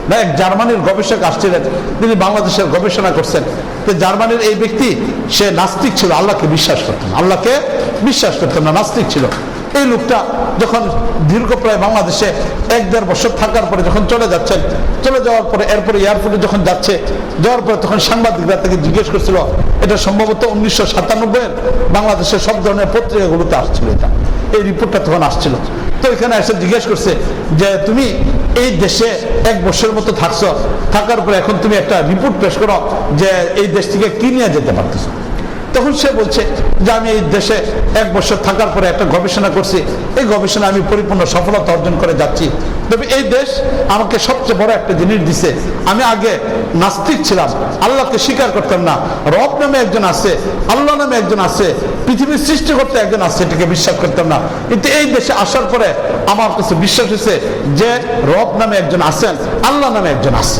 না এক জার্মানির গবেষক আসছিলেন, তিনি বাংলাদেশের গবেষণা করছেন। তো জার্মানির এই ব্যক্তি সে নাস্তিক ছিল, আল্লাহকে বিশ্বাস করতেন, আল্লাহকে বিশ্বাস করতেন না, নাস্তিক ছিল। এই লোকটা যখন দীর্ঘ প্রায় বাংলাদেশে 1-1.5 বছর থাকার পরে যখন চলে যাচ্ছেন, চলে যাওয়ার পরে এরপরে এয়ারপোর্টে যখন যাওয়ার পরে তখন সাংবাদিকরা তাকে জিজ্ঞেস করছিল, এটা সম্ভবত 1997-এর বাংলাদেশের সব ধরনের পত্রিকাগুলোতে আসছিল, এটা এই রিপোর্টটা তখন আসছিল। তো এখানে এসে জিজ্ঞেস করছে যে তুমি এই দেশে 1 বছরের মতো থাকছো, থাকার পরে এখন তুমি একটা রিপোর্ট পেশ করো যে এই দেশ থেকে কি নিয়ে যেতে পারতেছো। তখন সে বলছে যে আমি এই দেশে 1 বছর থাকার পরে একটা গবেষণা করছি, এই গবেষণা আমি পরিপূর্ণ সফলতা অর্জন করে যাচ্ছি। তবে এই দেশ আমাকে সবচেয়ে বড় একটা জিনিস দিছে, আমি আগে নাস্তিক ছিলাম, আল্লাহকে স্বীকার করতাম না, রব নামে একজন আছে, আল্লাহ নামে একজন আছে, পৃথিবীর সৃষ্টি করতে একজন আছে, এটাকে বিশ্বাস করতাম না। কিন্তু এই দেশে আসার পরে আমার কাছে বিশ্বাস হয়েছে যে রব নামে একজন আছেন, আল্লাহ নামে একজন আছে।